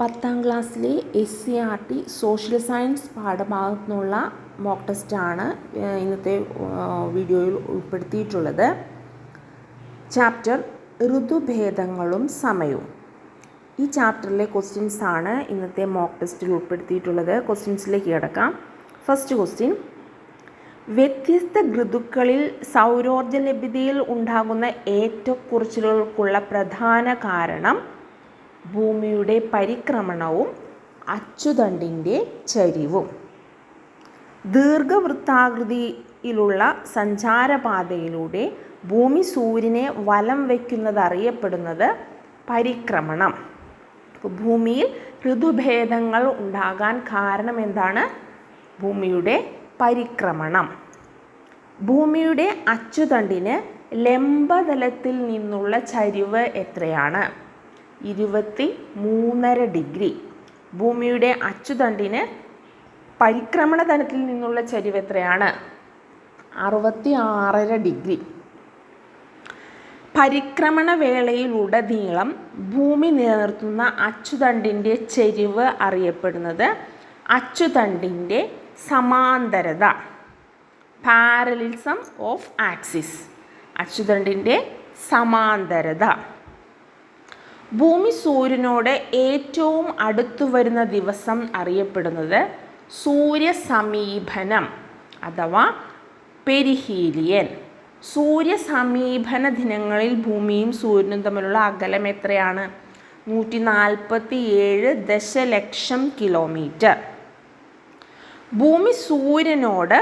10ാം ക്ലാസ്സിലെ SCERT social science പാഠഭാഗത്തു നിന്നുള്ള mock ടെസ്റ്റാണ് ഇന്നത്തെ വീഡിയോയിൽ ഉൾപ്പെടുത്തിയിട്ടുള്ളത്. ചാപ്റ്റർ ഋതുഭേദങ്ങളും സമയവും. ഈ ചാപ്റ്ററിലെ ക്വസ്റ്റ്യൻസ് ആണ് ഇന്നത്തെ മോക്ക് ടെസ്റ്റിൽ ഉൾപ്പെടുത്തിയിട്ടുള്ളത്. ക്വസ്റ്റ്യൻസിലേക്ക് കിടക്കാം. ഫസ്റ്റ് ക്വസ്റ്റ്യൻ: വ്യത്യസ്ത ഋതുക്കളിൽ സൗരോർജ ലഭ്യതയിൽ ഉണ്ടാകുന്ന ഏറ്റക്കുറച്ചിലുകൾക്കുള്ള പ്രധാന കാരണം ഭൂമിയുടെ പരിക്രമണവും അച്ചുതണ്ടിൻ്റെ ചരിവും. ദീർഘവൃത്താകൃതിയിലുള്ള സഞ്ചാരപാതയിലൂടെ ഭൂമി സൂര്യനെ വലം വയ്ക്കുന്നത് അറിയപ്പെടുന്നത് പരിക്രമണം. ഭൂമിയിൽ ഋതുഭേദങ്ങൾ ഉണ്ടാകാൻ കാരണം എന്താണ്? ഭൂമിയുടെ പരിക്രമണം. ഭൂമിയുടെ അച്ചുതണ്ടിന് ലംബതലത്തിൽ നിന്നുള്ള ചരിവ് എത്രയാണ്? 23.5 ഡിഗ്രി. ഭൂമിയുടെ അച്ചുതണ്ടിന് പരിക്രമണ തലത്തിൽ നിന്നുള്ള ചരിവ് എത്രയാണ്? 66.5 ഡിഗ്രി. പരിക്രമണ വേളയിലുടനീളം ഭൂമി നിലനിർത്തുന്ന അച്ചുതണ്ടിൻ്റെ ചരിവ് അറിയപ്പെടുന്നത് അച്ചുതണ്ടിൻ്റെ സമാന്തരത, പാരലിസം ഓഫ് ആക്സിസ്. അച്ചുതണ്ടിൻ്റെ സമാന്തരത. ഭൂമി സൂര്യനോട് ഏറ്റവും അടുത്തു വരുന്ന ദിവസം അറിയപ്പെടുന്നത് സൂര്യസമീപനം അഥവാ പെരിഹീലിയൻ. സൂര്യസമീപന ദിനങ്ങളിൽ ഭൂമിയും സൂര്യനും തമ്മിലുള്ള അകലം എത്രയാണ്? 147 ദശലക്ഷം കിലോമീറ്റർ. ഭൂമി സൂര്യനോട്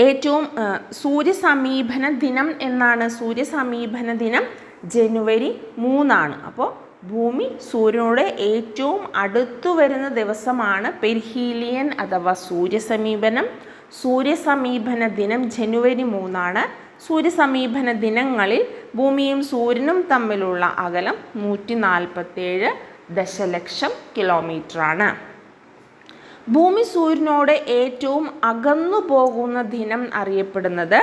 ഏറ്റവും സൂര്യസമീപന ദിനം എന്നാണ്. സൂര്യസമീപന ദിനം ജനുവരി 3 അപ്പോൾ ഭൂമി സൂര്യനോട് ഏറ്റവും അടുത്തു വരുന്ന ദിവസമാണ് പെരിഹീലിയൻ അഥവാ സൂര്യസമീപനം. സൂര്യസമീപന ദിനം ജനുവരി 3. സൂര്യസമീപന ദിനങ്ങളിൽ ഭൂമിയും സൂര്യനും തമ്മിലുള്ള അകലം 147 ദശലക്ഷം കിലോമീറ്ററാണ്. ഭൂമി സൂര്യനോട് ഏറ്റവും അകന്നു പോകുന്ന ദിനം അറിയപ്പെടുന്നത്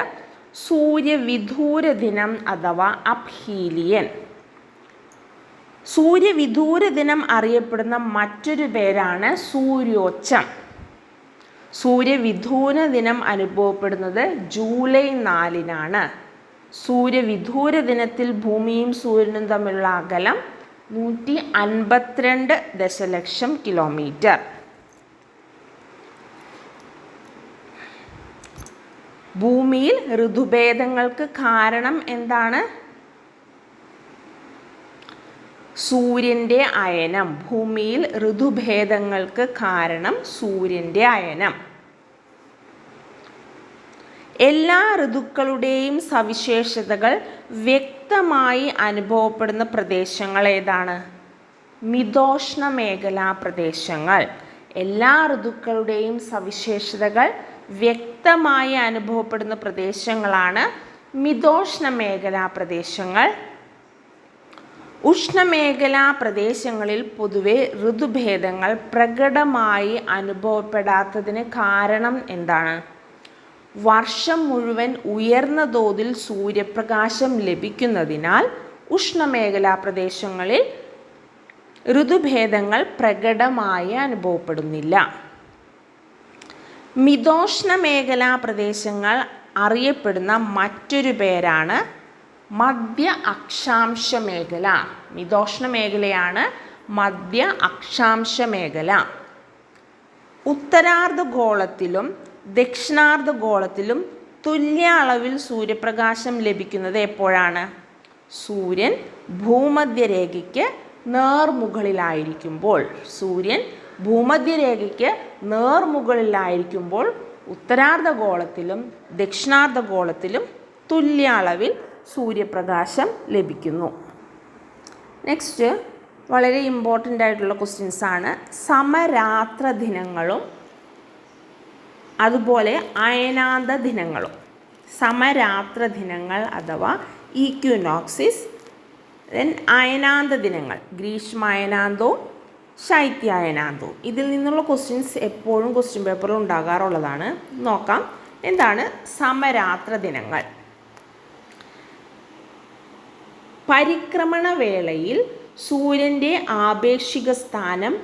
സൂര്യവിദൂര ദിനം അഥവാ അപ്ഹീലിയൻ. സൂര്യവിദൂര ദിനം അറിയപ്പെടുന്ന മറ്റൊരു പേരാണ് സൂര്യോച്ചം. സൂര്യവിദൂര ദിനം അനുഭവപ്പെടുന്നത് ജൂലൈ 4. സൂര്യവിദൂര ദിനത്തിൽ ഭൂമിയും സൂര്യനും തമ്മിലുള്ള അകലം 152 ദശലക്ഷം കിലോമീറ്റർ. ഭൂമിയിൽ ഋതുഭേദങ്ങൾക്ക് കാരണം എന്താണ്? സൂര്യൻ്റെ അയനം. ഭൂമിയിൽ ഋതുഭേദങ്ങൾക്ക് കാരണം സൂര്യൻ്റെ അയനം. എല്ലാ ഋതുക്കളുടെയും സവിശേഷതകൾ വ്യക്തമായി അനുഭവപ്പെടുന്ന പ്രദേശങ്ങൾ ഏതാണ്? മിതോഷ്ണ മേഖലാ പ്രദേശങ്ങൾ. എല്ലാ ഋതുക്കളുടെയും സവിശേഷതകൾ വ്യക്തമായി അനുഭവപ്പെടുന്ന പ്രദേശങ്ങളാണ് മിതോഷ്ണ മേഖലാ പ്രദേശങ്ങൾ. ഉഷ്ണമേഖലാ പ്രദേശങ്ങളിൽ പൊതുവെ ഋതുഭേദങ്ങൾ പ്രകടമായി അനുഭവപ്പെടാത്തതിന് കാരണം എന്താണ്? വർഷം മുഴുവൻ ഉയർന്ന തോതിൽ സൂര്യപ്രകാശം ലഭിക്കുന്നതിനാൽ ഉഷ്ണമേഖലാ പ്രദേശങ്ങളിൽ ഋതുഭേദങ്ങൾ പ്രകടമായി അനുഭവപ്പെടുന്നില്ല. മിതോഷ്ണ മേഖലാ പ്രദേശങ്ങൾ അറിയപ്പെടുന്ന മറ്റൊരു പേരാണ് മധ്യ അക്ഷാംശ മേഖല. മിതോഷ്ണ മേഖലയാണ് മധ്യ അക്ഷാംശ മേഖല. ഉത്തരാർദ്ധഗോളത്തിലും ദക്ഷിണാർദ്ധഗോളത്തിലും തുല്യ അളവിൽ സൂര്യപ്രകാശം ലഭിക്കുന്നത് എപ്പോഴാണ്? സൂര്യൻ ഭൂമധ്യരേഖയ്ക്ക് നേർമുകളിലായിരിക്കുമ്പോൾ. സൂര്യൻ ഭൂമധ്യരേഖയ്ക്ക് നേർമുകളിലായിരിക്കുമ്പോൾ ഉത്തരാർദ്ധഗോളത്തിലും ദക്ഷിണാർദ്ധഗോളത്തിലും തുല്യ അളവിൽ സൂര്യപ്രകാശം ലഭിക്കുന്നു. നെക്സ്റ്റ് വളരെ ഇമ്പോർട്ടൻ്റ് ആയിട്ടുള്ള ക്വസ്റ്റ്യൻസ് ആണ്. സമരാത്ര ദിനങ്ങളും അതുപോലെ അയനാന്ത ദിനങ്ങളും. സമരാത്ര ദിനങ്ങൾ അഥവാ ഈക്വിനോക്സിസ്, ദെൻ അയനാന്ത ദിനങ്ങൾ ഗ്രീഷ്മായനാന്തവും ശൈത്യായനാന്തവും. ഇതിൽ നിന്നുള്ള ക്വസ്റ്റ്യൻസ് എപ്പോഴും ക്വസ്റ്റ്യൻ പേപ്പറിൽ ഉണ്ടാകാറുള്ളതാണ്. നോക്കാം. എന്താണ് സമരാത്ര ദിനങ്ങൾ? പരിക്രമണ വേളയിൽ സൂര്യൻ്റെ ആപേക്ഷിക സ്ഥാനം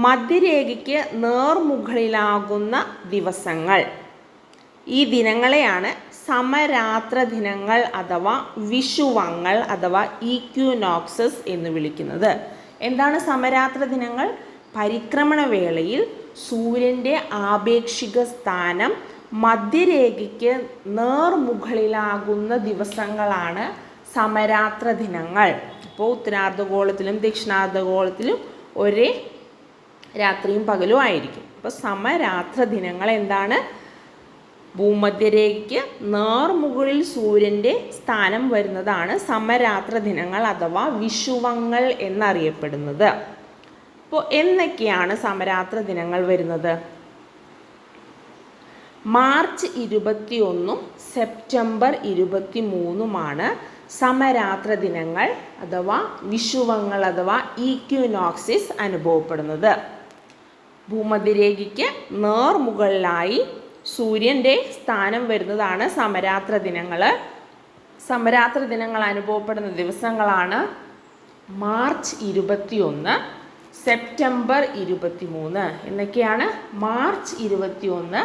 മധ്യരേഖയ്ക്ക് നേർമുകളിലാകുന്ന ദിവസങ്ങൾ. ഈ ദിനങ്ങളെയാണ് സമരാത്ര ദിനങ്ങൾ അഥവാ വിഷുവങ്ങൾ അഥവാ ഈക്വിനോക്സസ് എന്ന് വിളിക്കുന്നത്. എന്താണ് സമരാത്ര ദിനങ്ങൾ? പരിക്രമണ വേളയിൽ സൂര്യൻ്റെ ആപേക്ഷിക സ്ഥാനം മധ്യരേഖയ്ക്ക് നേർമുകളിലാകുന്ന ദിവസങ്ങളാണ് സമരാത്ര ദിനങ്ങൾ. അപ്പോൾ ഉത്തരാർദ്ധഗോളത്തിലും ദക്ഷിണാർദ്ധഗോളത്തിലും ഒരേ രാത്രിയും പകലും ആയിരിക്കും. അപ്പോൾ സമരാത്ര ദിനങ്ങൾ എന്താണ്? ഭൂമധ്യരേഖയ്ക്ക് നേർമുകളിൽ സൂര്യൻ്റെ സ്ഥാനം വരുന്നതാണ് സമരാത്ര ദിനങ്ങൾ അഥവാ വിഷുവങ്ങൾ എന്നറിയപ്പെടുന്നത്. അപ്പോൾ എന്നൊക്കെയാണ് സമരാത്ര ദിനങ്ങൾ വരുന്നത്? മാർച്ച് 21 സെപ്റ്റംബർ 23 സമരാത്ര ദിനങ്ങൾ അഥവാ വിഷുവങ്ങൾ അഥവാ ഈക്വിനോക്സിസ് അനുഭവപ്പെടുന്നത്. ഭൂമധ്യരേഖയ്ക്ക് നേർമുകളിലായി സൂര്യൻ്റെ സ്ഥാനം വരുന്നതാണ് സമരാത്ര ദിനങ്ങൾ. സമരാത്ര ദിനങ്ങൾ അനുഭവപ്പെടുന്ന ദിവസങ്ങളാണ് മാർച്ച് 21 സെപ്റ്റംബർ 23 എന്നൊക്കെയാണ്. March 21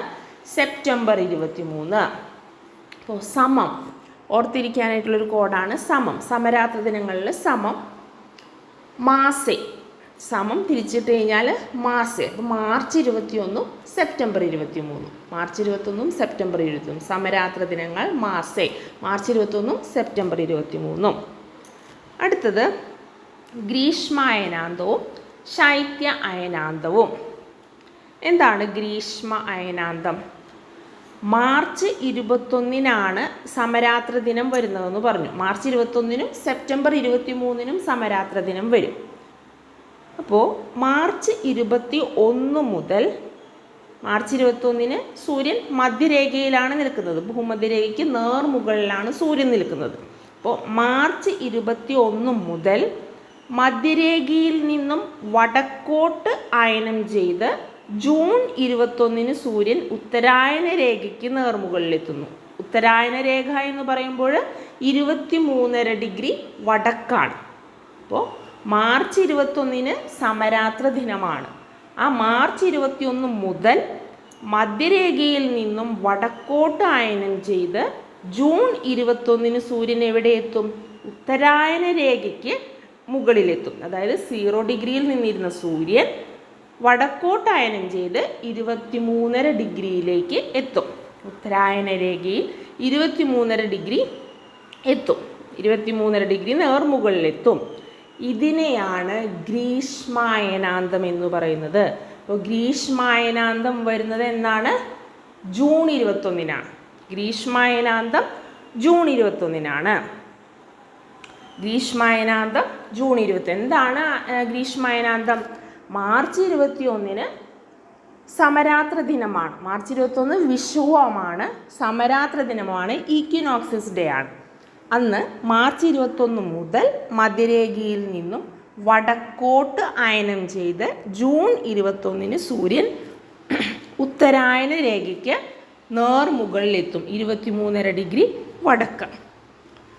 September 23. അപ്പോൾ സമം ഓർത്തിരിക്കാനായിട്ടുള്ളൊരു കോഡാണ് സമം. സമരാത്ര ദിനങ്ങളിൽ സമം മാസേ, സമം തിരിച്ചിട്ട് കഴിഞ്ഞാൽ മാസേ. അപ്പോൾ മാർച്ച് 21 സെപ്റ്റംബർ 23. മാർച്ച് 21 സെപ്റ്റംബർ 23 സമരാത്ര ദിനങ്ങൾ മാസേ. March 21 September 23. അടുത്തത് ഗ്രീഷ്മായനാന്തവും ശൈത്യ അയനാന്തവും. എന്താണ് ഗ്രീഷ്മ അയനാന്തം? മാർച്ച് 21 സമരാത്ര ദിനം വരുന്നതെന്ന് പറഞ്ഞു. മാർച്ച് 21 സെപ്റ്റംബർ 23 സമരാത്ര ദിനം വരും. അപ്പോൾ മാർച്ച് 21 മുതൽ മാർച്ച് 21 സൂര്യൻ മധ്യരേഖയിലാണ് നിൽക്കുന്നത്. ഭൂമധ്യരേഖയ്ക്ക് നേർമുകളിലാണ് സൂര്യൻ നിൽക്കുന്നത്. അപ്പോൾ മാർച്ച് 21 മുതൽ മധ്യരേഖയിൽ നിന്നും വടക്കോട്ട് അയനം ചെയ്ത് ജൂൺ 21 സൂര്യൻ ഉത്തരായന രേഖയ്ക്ക് നേർമുകളിലെത്തുന്നു. ഉത്തരായന രേഖ എന്ന് പറയുമ്പോൾ 23.5 ഡിഗ്രി വടക്കാണ്. അപ്പോൾ മാർച്ച് 21 സമരാത്ര ദിനമാണ്. ആ മാർച്ച് 21 മുതൽ മധ്യരേഖയിൽ നിന്നും വടക്കോട്ട് അയനം ചെയ്ത് ജൂൺ 21 സൂര്യൻ എവിടെ എത്തും? ഉത്തരായന രേഖയ്ക്ക് മുകളിലെത്തും. അതായത് 0 ഡിഗ്രിയിൽ നിന്നിരുന്ന സൂര്യൻ വടക്കോട്ട് അയനം ചെയ്ത് 23.5 ഡിഗ്രിയിലേക്ക് എത്തും. ഉത്തരായന രേഖയിൽ 23.5 ഡിഗ്രി എത്തും. 23.5 ഡിഗ്രി നേർമുകളിലെത്തും. ഇതിനെയാണ് ഗ്രീഷ്മായനാന്തം എന്ന് പറയുന്നത്. അപ്പോൾ ഗ്രീഷ്മായനാന്തം വരുന്നത് എന്നാണ്? ജൂൺ 21. ഗ്രീഷ്മായനാന്തം ജൂൺ 21. ഗ്രീഷ്മായനാന്തം ജൂൺ 20. എന്താണ് ഗ്രീഷ്മായനാന്തം? മാർച്ച് 21 സമരാത്ര ദിനമാണ്. മാർച്ച് 21 വിഷുവമാണ്, സമരാത്ര ദിനമാണ്, ഈക്വിനോക്സിസ് ഡേ ആണ്. അന്ന് മാർച്ച് 21 മുതൽ മധ്യരേഖയിൽ നിന്നും വടക്കോട്ട് അയനം ചെയ്ത് ജൂൺ 21 സൂര്യൻ ഉത്തരായന രേഖയ്ക്ക് നേർമുകളിലെത്തും. 23.5 ഡിഗ്രി വടക്ക്.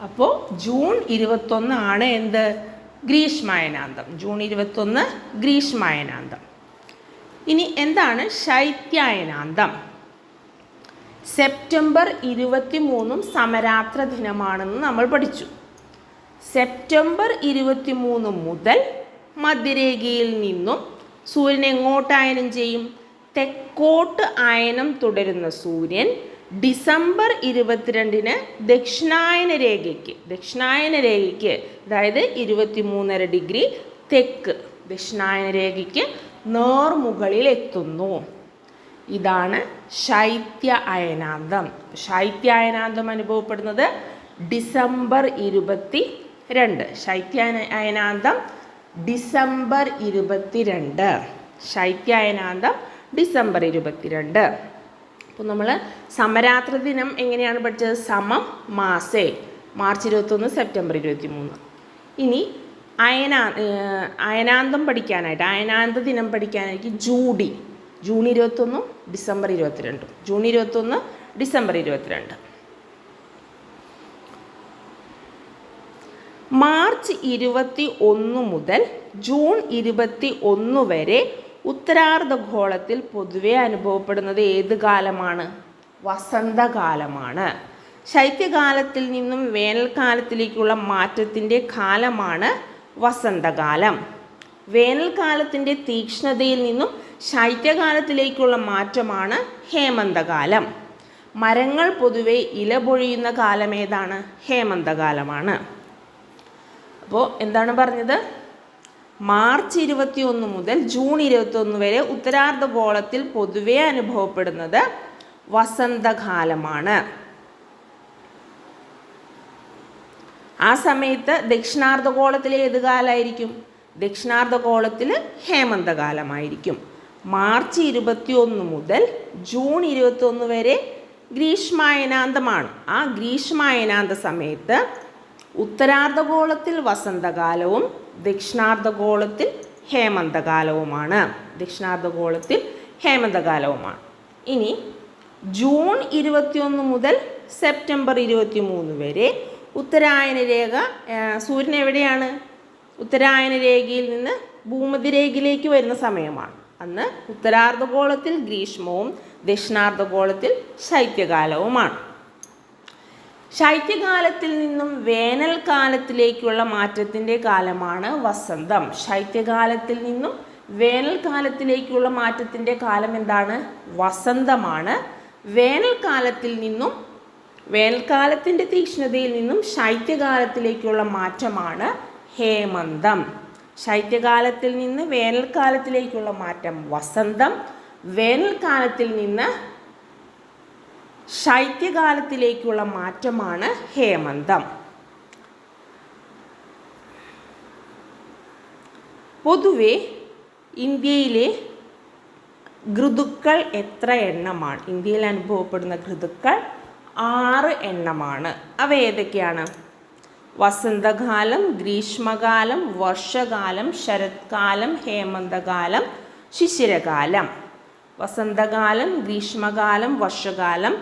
അപ്പോൾ ജൂൺ 21 എന്ത്? ഗ്രീഷ്മായനാന്തം. ജൂൺ 21 ഗ്രീഷ്മായനാന്തം. ഇനി എന്താണ് ശൈത്യായനാന്തം? സെപ്റ്റംബർ 23 സമരാത്ര ദിനമാണെന്ന് നമ്മൾ പഠിച്ചു. സെപ്റ്റംബർ 23 മുതൽ മധ്യരേഖയിൽ നിന്നും സൂര്യൻ എങ്ങോട്ട് അയനം ചെയ്യും? തെക്കോട്ട് അയനം തുടരുന്ന സൂര്യൻ ഡിസംബർ 22 ദക്ഷിണായന രേഖയ്ക്ക് അതായത് 23.5 ഡിഗ്രി തെക്ക് ദക്ഷിണായന രേഖയ്ക്ക് നേർമുകളിൽ എത്തുന്നു. ഇതാണ് ശൈത്യ അയനാന്തം. ശൈത്യ അയനാന്തം അനുഭവപ്പെടുന്നത് ഡിസംബർ 22. ശൈത്യ അയനാന്തം ഡിസംബർ 22. ശൈത്യ അയനാന്തം ഡിസംബർ 22. അപ്പോൾ നമ്മൾ സമരാത്ര ദിനം എങ്ങനെയാണ് പഠിച്ചത്? സമം മാസേ. March 21 September 23. ഇനി അയനാന്തം പഠിക്കാനായിട്ട്, അയനാന്ത ദിനം പഠിക്കാനായിട്ട് June 21 December 22. June 21 December 22. March 21 മുതൽ ജൂൺ 21 വരെ ഉത്തരാർദ്ധഗോളത്തിൽ പൊതുവെ അനുഭവപ്പെടുന്നത് ഏത് കാലമാണ്? വസന്തകാലമാണ്. ശൈത്യകാലത്തിൽ നിന്നും വേനൽക്കാലത്തിലേക്കുള്ള മാറ്റത്തിൻ്റെ കാലമാണ് വസന്തകാലം. വേനൽക്കാലത്തിൻ്റെ തീക്ഷ്ണതയിൽ നിന്നും ശൈത്യകാലത്തിലേക്കുള്ള മാറ്റമാണ് ഹേമന്തകാലം. മരങ്ങൾ പൊതുവെ ഇല പൊഴിയുന്ന കാലം ഏതാണ്? ഹേമന്തകാലമാണ്. അപ്പോൾ എന്താണ് പറഞ്ഞത്? മാർച്ച് 21 മുതൽ ജൂൺ 21 വരെ ഉത്തരാർദ്ധഗോളത്തിൽ പൊതുവെ അനുഭവപ്പെടുന്നത് വസന്തകാലമാണ്. ആ സമയത്ത് ദക്ഷിണാർദ്ധഗോളത്തിലെ ഏത് കാലമായിരിക്കും? ദക്ഷിണാർദ്ധഗോളത്തിൽ ഹേമന്തകാലമായിരിക്കും. മാർച്ച് 21 മുതൽ ജൂൺ 21 വരെ ഗ്രീഷ്മായനാന്തമാണ്. ആ ഗ്രീഷ്മായനാന്ത സമയത്ത് ഉത്തരാർദ്ധഗോളത്തിൽ വസന്തകാലവും ദക്ഷിണാർദ്ധഗോളത്തിൽ ഹേമന്തകാലവുമാണ്. ഇനി ജൂൺ 21 മുതൽ സെപ്റ്റംബർ 23 വരെ ഉത്തരായന രേഖ, സൂര്യൻ എവിടെയാണ്? ഉത്തരായന രേഖയിൽ നിന്ന് ഭൂമധ്യരേഖയിലേക്ക് വരുന്ന സമയമാണ്. അന്ന് ഉത്തരാർദ്ധഗോളത്തിൽ ഗ്രീഷ്മവും ദക്ഷിണാർദ്ധഗോളത്തിൽ ശൈത്യകാലവുമാണ്. ശൈത്യകാലത്തിൽ നിന്നും വേനൽക്കാലത്തിലേക്കുള്ള മാറ്റത്തിൻ്റെ കാലമാണ് വസന്തം. ശൈത്യകാലത്തിൽ നിന്നും വേനൽക്കാലത്തിലേക്കുള്ള മാറ്റത്തിൻ്റെ കാലം എന്താണ്? വസന്തമാണ്. വേനൽക്കാലത്തിൻ്റെ തീക്ഷ്ണതയിൽ നിന്നും ശൈത്യകാലത്തിലേക്കുള്ള മാറ്റമാണ് ഹേമന്തം. ശൈത്യകാലത്തിൽ നിന്ന് വേനൽക്കാലത്തിലേക്കുള്ള മാറ്റം വസന്തം. വേനൽക്കാലത്തിൽ നിന്ന് ശൈത്യകാലത്തിലേക്കുള്ള മാറ്റമാണ് ഹേമന്തം. പൊതുവെ ഇന്ത്യയിലെ ഋതുക്കൾ എത്ര എണ്ണമാണ്? ഇന്ത്യയിൽ അനുഭവപ്പെടുന്ന ഋതുക്കൾ 6 എണ്ണമാണ്. അവ ഏതൊക്കെയാണ്? വസന്തകാലം, ഗ്രീഷ്മകാലം, വർഷകാലം, ശരത്കാലം, ഹേമന്തകാലം, ശിശിരകാലം. വസന്തകാലം, ഗ്രീഷ്മകാലം, വർഷകാലം,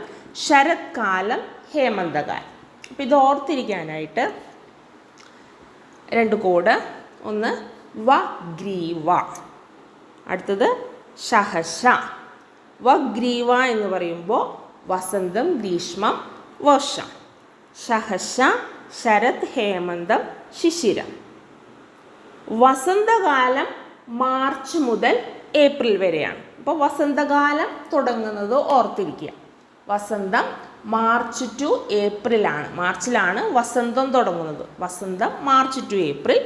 ശരത്കാലം, ഹേമന്തകാലം. അപ്പം ഇത് ഓർത്തിരിക്കാനായിട്ട് 2 കോഡ്. ഒന്ന് വഗ്രീവ, അടുത്തത് ശഹശ. വഗ്രീവ എന്ന് പറയുമ്പോൾ വസന്തം, ഗ്രീഷ്മം, വർഷം. ശഹശ ശരത്, ഹേമന്തം, ശിശിരം. വസന്തകാലം മാർച്ച് മുതൽ ഏപ്രിൽ വരെയാണ്. അപ്പോൾ വസന്തകാലം തുടങ്ങുന്നത് ഓർത്തിരിക്കുക. വസന്തം മാർച്ച് ടു ഏപ്രിലാണ്. മാർച്ചിലാണ് വസന്തം തുടങ്ങുന്നത്. വസന്തം മാർച്ച് ടു ഏപ്രിൽ.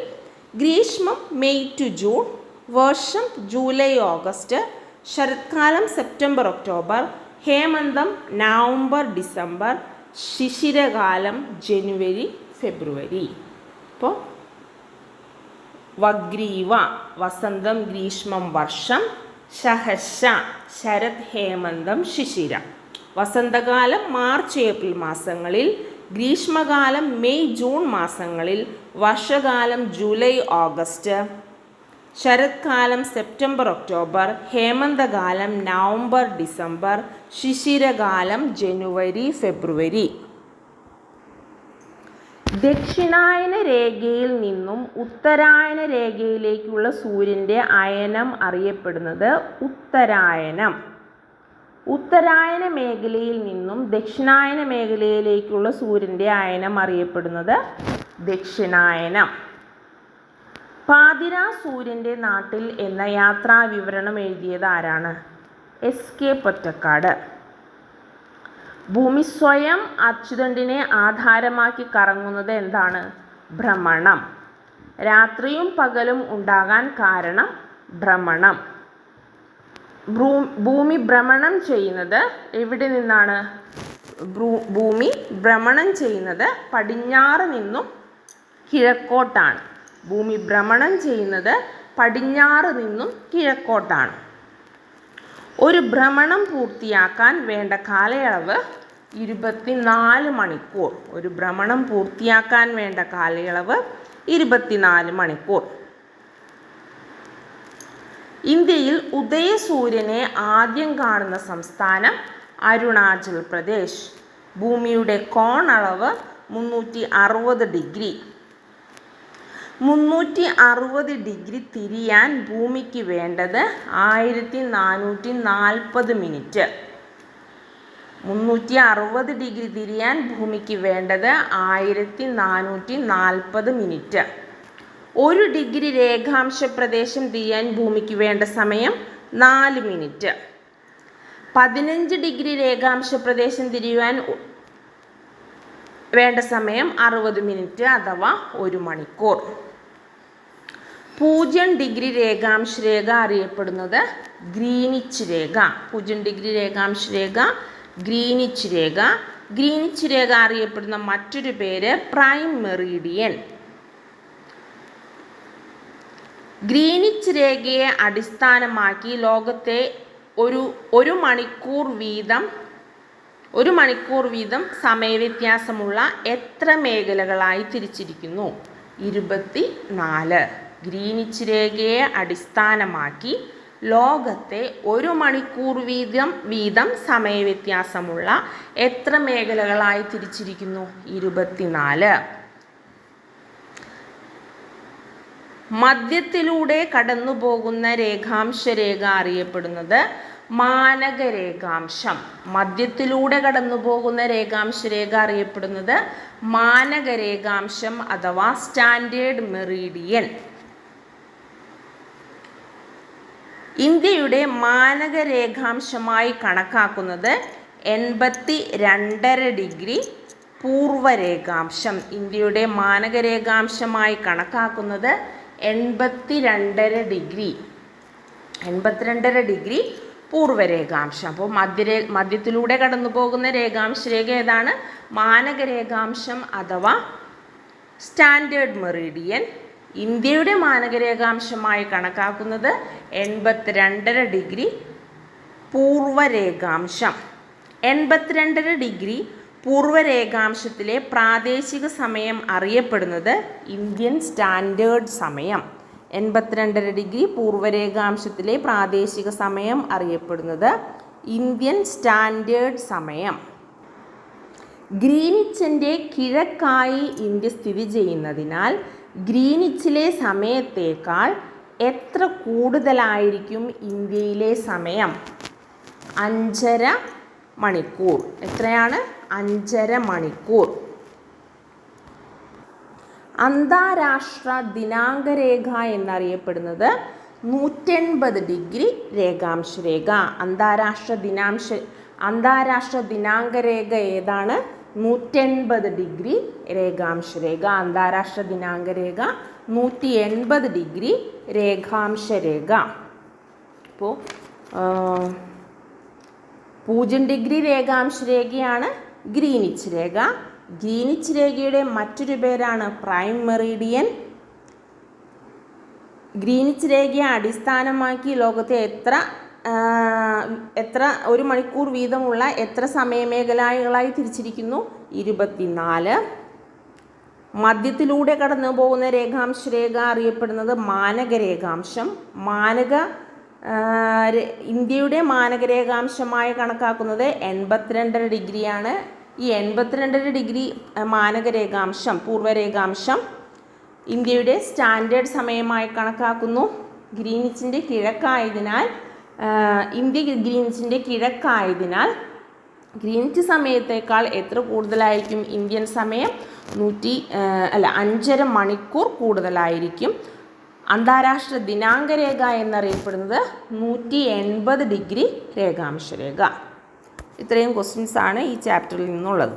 ഗ്രീഷ്മം മെയ് ടു ജൂൺ. വർഷം ജൂലൈ ഓഗസ്റ്റ്. ശരത്കാലം സെപ്റ്റംബർ ഒക്ടോബർ. ഹേമന്തം നവംബർ ഡിസംബർ. ശിശിരകാലം ജനുവരി ഫെബ്രുവരി. അപ്പോൾ വഗ്രീവ വസന്തം, ഗ്രീഷ്മം, വർഷം. ശഹശ ശരത്, ഹേമന്തം, ശിശിരം. വസന്തകാലം മാർച്ച് ഏപ്രിൽ മാസങ്ങളിൽ. ഗ്രീഷ്മകാലം മെയ് ജൂൺ മാസങ്ങളിൽ. വർഷകാലം ജൂലൈ ഓഗസ്റ്റ്. ശരത്കാലം സെപ്റ്റംബർ ഒക്ടോബർ. ഹേമന്തകാലം നവംബർ ഡിസംബർ. ശിശിരകാലം ജനുവരി ഫെബ്രുവരി. ദക്ഷിണായന രേഖയിൽ നിന്നും ഉത്തരായന രേഖയിലേക്കുള്ള സൂര്യൻ്റെ അയനം അറിയപ്പെടുന്നത് ഉത്തരായനം. ഉത്തരായന മേഖലയിൽ നിന്നും ദക്ഷിണായന മേഖലയിലേക്കുള്ള സൂര്യൻ്റെ അയനം അറിയപ്പെടുന്നത് ദക്ഷിണായനം. പാതിരാ സൂര്യൻ്റെ നാട്ടിൽ എന്ന യാത്രാ വിവരണം എഴുതിയത് ആരാണ്? SK പൊറ്റക്കാട്. ഭൂമി സ്വയം അച്ചുതണ്ടിനെ ആധാരമാക്കി കറങ്ങുന്നത് എന്താണ്? ഭ്രമണം. രാത്രിയും പകലും ഉണ്ടാകാൻ കാരണം ഭ്രമണം. ഭൂമി ഭ്രമണം ചെയ്യുന്നത് എവിടെ നിന്നാണ്? ഭൂമി ഭ്രമണം ചെയ്യുന്നത് പടിഞ്ഞാറ് നിന്നും കിഴക്കോട്ടാണ്. ഭൂമി ഭ്രമണം ചെയ്യുന്നത് പടിഞ്ഞാറ് നിന്നും കിഴക്കോട്ടാണ്. ഒരു ഭ്രമണം പൂർത്തിയാക്കാൻ വേണ്ട കാലയളവ് 24 മണിക്കൂർ. ഒരു ഭ്രമണം പൂർത്തിയാക്കാൻ വേണ്ട കാലയളവ് 24 മണിക്കൂർ. ഇന്ത്യയിൽ ഉദയസൂര്യനെ ആദ്യം കാണുന്ന സംസ്ഥാനം അരുണാചൽ പ്രദേശ്. ഭൂമിയുടെ കോണളവ് 360 ഡിഗ്രി. 360 ഡിഗ്രി തിരിയാൻ ഭൂമിക്ക് വേണ്ടത് 1440 മിനിറ്റ്. 360 ഡിഗ്രി തിരിയാൻ ഭൂമിക്ക് വേണ്ടത് 1440 മിനിറ്റ്. 1 ഡിഗ്രി രേഖാംശ പ്രദേശം തിരിയാൻ ഭൂമിക്ക് വേണ്ട സമയം 4 മിനിറ്റ്. 15 ഡിഗ്രി രേഖാംശ പ്രദേശം തിരിയുവാൻ വേണ്ട സമയം 60 മിനിറ്റ് അഥവാ 1 മണിക്കൂർ. 0 ഡിഗ്രി രേഖാംശ രേഖ അറിയപ്പെടുന്നത് ഗ്രീനിച്ച് രേഖ. 0 ഡിഗ്രി രേഖാംശ രേഖ ഗ്രീനിച്ച് രേഖ. ഗ്രീനിച്ച് രേഖ അറിയപ്പെടുന്ന മറ്റൊരു പേര് പ്രൈം മെറീഡിയൻ. ഗ്രീനിച്ച് രേഖയെ അടിസ്ഥാനമാക്കി ലോകത്തെ ഒരു മണിക്കൂർ വീതം സമയവ്യത്യാസമുള്ള എത്ര മേഖലകളായി തിരിച്ചിരിക്കുന്നു? 24. ഗ്രീനിച്ച് രേഖയെ അടിസ്ഥാനമാക്കി ലോകത്തെ 1 മണിക്കൂർ വീതം സമയവ്യത്യാസമുള്ള എത്ര മേഖലകളായി തിരിച്ചിരിക്കുന്നു? 24. മധ്യത്തിലൂടെ കടന്നുപോകുന്ന രേഖാംശ രേഖ അറിയപ്പെടുന്നത് മാനകരേഖാംശം. മധ്യത്തിലൂടെ കടന്നുപോകുന്ന രേഖാംശ രേഖ അറിയപ്പെടുന്നത് മാനകരേഖാംശം അഥവാ സ്റ്റാൻഡേർഡ് മെറീഡിയൻ. ഇന്ത്യയുടെ മാനകരേഖാംശമായി കണക്കാക്കുന്നത് 82.5 ഡിഗ്രി പൂർവ്വരേഖാംശം. ഇന്ത്യയുടെ മാനകരേഖാംശമായി കണക്കാക്കുന്നത് 82.5 ഡിഗ്രി പൂർവ്വരേഖാംശം. അപ്പോൾ മധ്യത്തിലൂടെ കടന്നു പോകുന്ന രേഖാംശ രേഖ ഏതാണ്? മാനകരേഖാംശം അഥവാ സ്റ്റാൻഡേർഡ് മെറീഡിയൻ. ഇന്ത്യയുടെ മാനകരേഖാംശമായി കണക്കാക്കുന്നത് 82.5 ഡിഗ്രി പൂർവ്വരേഖാംശം. 82.5 ഡിഗ്രി പൂർവ്വരേഖാംശത്തിലെ പ്രാദേശിക സമയം അറിയപ്പെടുന്നത് ഇന്ത്യൻ സ്റ്റാൻഡേർഡ് സമയം. 82.5 ഡിഗ്രി പൂർവ്വരേഖാംശത്തിലെ പ്രാദേശിക സമയം അറിയപ്പെടുന്നത് ഇന്ത്യൻ സ്റ്റാൻഡേർഡ് സമയം. ഗ്രീനിച്ചിൻ്റെ കിഴക്കായി ഇന്ത്യ സ്ഥിതി ചെയ്യുന്നതിനാൽ ഗ്രീനിച്ചിലെ സമയത്തേക്കാൾ എത്ര കൂടുതലായിരിക്കും ഇന്ത്യയിലെ സമയം? 5.5 മണിക്കൂർ. എത്രയാണ്? 5.5 മണിക്കൂർ. അന്താരാഷ്ട്ര ദിനാങ്കരേഖ എന്നറിയപ്പെടുന്നത് 180 ഡിഗ്രി രേഖാംശ രേഖ. അന്താരാഷ്ട്ര ദിനാങ്കരേഖ ഏതാണ്? 180 ഡിഗ്രി രേഖാംശ രേഖ. അന്താരാഷ്ട്ര ദിനാങ്കരേഖ 180 ഡിഗ്രി രേഖാംശ രേഖ. അപ്പോൾ 0 ഡിഗ്രി രേഖാംശ രേഖയാണ് ഗ്രീനിച്ച് രേഖ. ഗ്രീനിച്ച് രേഖയുടെ മറ്റൊരു പേരാണ് പ്രൈം മെറീഡിയൻ. ഗ്രീനിച്ച് രേഖയെ അടിസ്ഥാനമാക്കി ലോകത്തെ എത്ര 1 മണിക്കൂർ വീതമുള്ള എത്ര സമയമേഖലകളായി തിരിച്ചിരിക്കുന്നു? 24. മധ്യത്തിലൂടെ കടന്നു പോകുന്ന രേഖാംശ രേഖ അറിയപ്പെടുന്നത് മാനകരേഖാംശം. ഇന്ത്യയുടെ മാനകരേഖാംശമായി കണക്കാക്കുന്നത് 82.5 ഡിഗ്രിയാണ്. ഈ 82.5 ഡിഗ്രി മാനകരേഖാംശം പൂർവ്വരേഖാംശം ഇന്ത്യയുടെ സ്റ്റാൻഡേർഡ് സമയമായി കണക്കാക്കുന്നു. ഗ്രീനിച്ചിൻ്റെ കിഴക്കായതിനാൽ ഗ്രീനിച്ച് സമയത്തേക്കാൾ എത്ര കൂടുതലായിരിക്കും ഇന്ത്യൻ സമയം? 5.5 മണിക്കൂർ കൂടുതലായിരിക്കും. അന്താരാഷ്ട്ര ദിനാങ്കരേഖ എന്നറിയപ്പെടുന്നത് 180 ഡിഗ്രി രേഖാംശ രേഖ. ഇത്രയും ക്വസ്റ്റ്യൻസ് ആണ് ഈ ചാപ്റ്ററിൽ നിന്നുള്ളത്.